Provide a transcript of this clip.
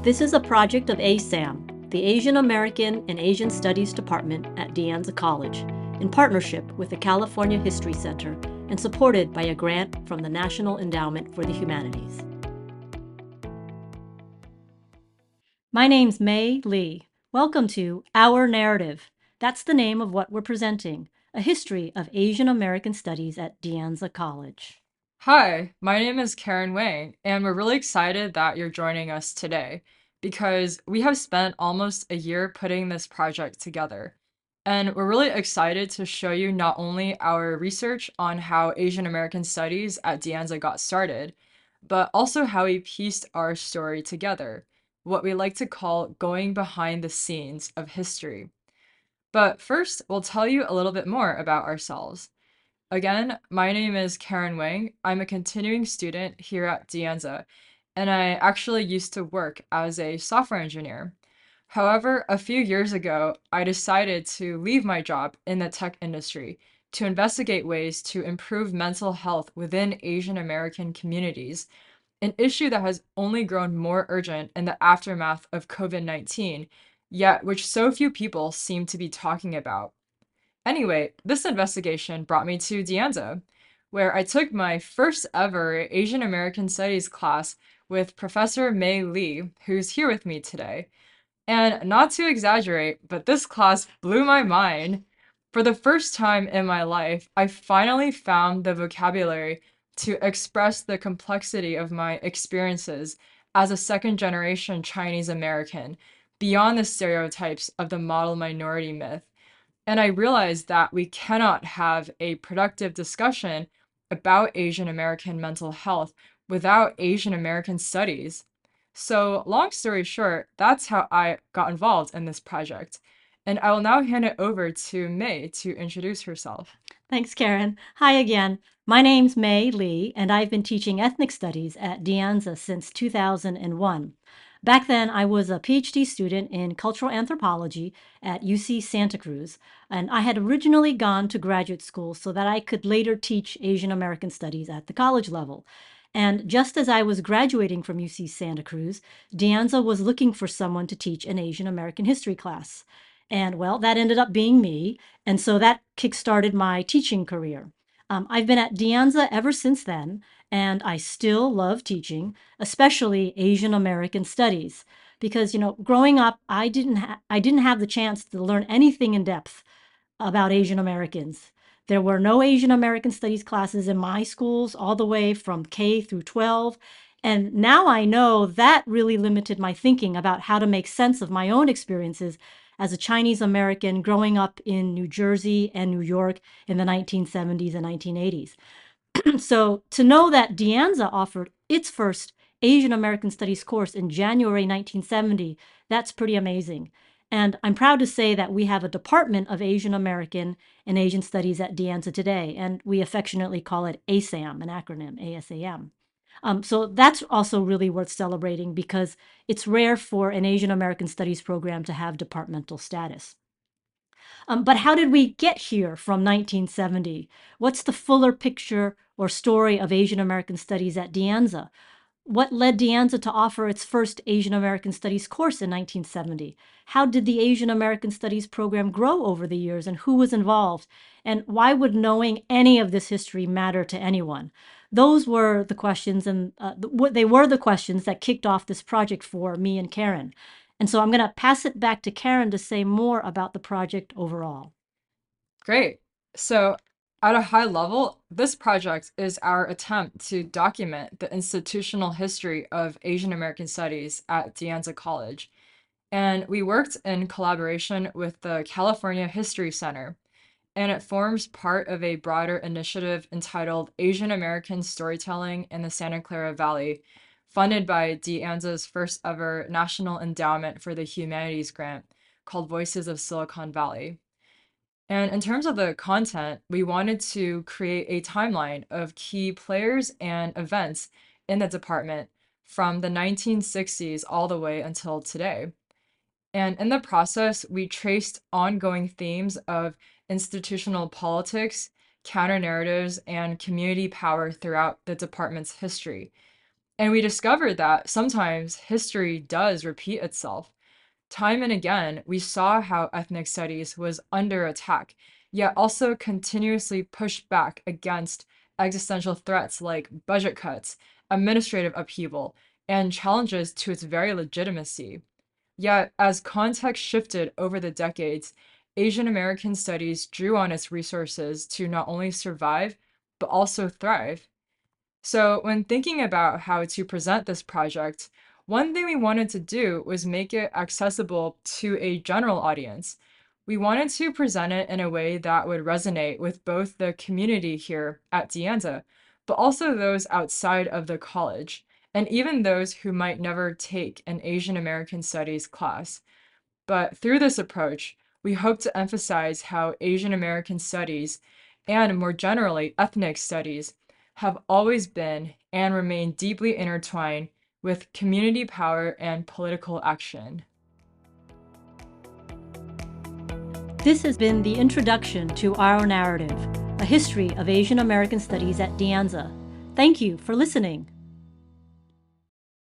This is a project of ASAM, the Asian American and Asian Studies Department at Anza College, in partnership with the California History Center and supported by a grant from the National Endowment for the Humanities. My name's Mei Lee. Welcome to Our Narrative. That's the name of what we're presenting, a history of Asian American studies at De Anza College. Hi, my name is Karen Wang, and we're really excited that you're joining us today because we have spent almost a year putting this project together. And we're really excited to show you not only our research on how Asian American studies at De Anza got started, but also how we pieced our story together, what we like to call going behind the scenes of history. But first, we'll tell you a little bit more about ourselves. Again, my name is Karen Wang. I'm a continuing student here at De Anza, and I actually used to work as a software engineer. However, a few years ago, I decided to leave my job in the tech industry to investigate ways to improve mental health within Asian American communities, an issue that has only grown more urgent in the aftermath of COVID-19, yet which so few people seem to be talking about. Anyway, this investigation brought me to De Anza, where I took my first ever Asian American Studies class with Professor Mei Lee, who's here with me today. And not to exaggerate, but this class blew my mind. For the first time in my life, I finally found the vocabulary to express the complexity of my experiences as a second generation Chinese American beyond the stereotypes of the model minority myth. And I realized that we cannot have a productive discussion about Asian American mental health without Asian American studies. So, long story short, that's how I got involved in this project. And I will now hand it over to May to introduce herself. Thanks, Karen. Hi again. My name's Mei Lee, and I've been teaching ethnic studies at De Anza since 2001. Back then, I was a PhD student in cultural anthropology at UC Santa Cruz, and I had originally gone to graduate school so that I could later teach Asian American studies at the college level. And just as I was graduating from UC Santa Cruz, De Anza was looking for someone to teach an Asian American history class. And well, that ended up being me. And so that kickstarted my teaching career. I've been at De Anza ever since then, and I still love teaching, especially Asian American studies, because growing up, I didn't have the chance to learn anything in depth about Asian Americans. There were no Asian American studies classes in my schools, all the way from K through 12. And now I know that really limited my thinking about how to make sense of my own experiences as a Chinese American growing up in New Jersey and New York in the 1970s and 1980s. So to know that De Anza offered its first Asian American Studies course in January 1970, that's pretty amazing. And I'm proud to say that we have a Department of Asian American and Asian Studies at De Anza today, and we affectionately call it ASAM, an acronym, ASAM. So that's also really worth celebrating because it's rare for an Asian American Studies program to have departmental status. But how did we get here from 1970? What's the fuller picture or story of Asian American Studies at De Anza? What led De Anza to offer its first Asian American Studies course in 1970? How did the Asian American Studies program grow over the years, and who was involved? And why would knowing any of this history matter to anyone? Those were the questions, and they were the questions that kicked off this project for me and Karen. And so I'm going to pass it back to Karen to say more about the project overall. Great. So, at a high level, this project is our attempt to document the institutional history of Asian American studies at De Anza College. And we worked in collaboration with the California History Center, and it forms part of a broader initiative entitled Asian American Storytelling in the Santa Clara Valley, funded by De Anza's first ever National Endowment for the Humanities grant called Voices of Silicon Valley. And in terms of the content, we wanted to create a timeline of key players and events in the department from the 1960s all the way until today. And in the process, we traced ongoing themes of institutional politics, counter narratives, and community power throughout the department's history. And we discovered that sometimes history does repeat itself. Time and again, we saw how ethnic studies was under attack, yet also continuously pushed back against existential threats like budget cuts, administrative upheaval, and challenges to its very legitimacy. Yet, as context shifted over the decades, Asian American studies drew on its resources to not only survive, but also thrive. So, when thinking about how to present this project, one thing we wanted to do was make it accessible to a general audience. We wanted to present it in a way that would resonate with both the community here at De Anza, but also those outside of the college, and even those who might never take an Asian American Studies class. But through this approach, we hope to emphasize how Asian American studies, and more generally, ethnic studies, have always been and remain deeply intertwined with community power and political action. This has been the introduction to Our Narrative, a history of Asian American studies at De Anza. Thank you for listening.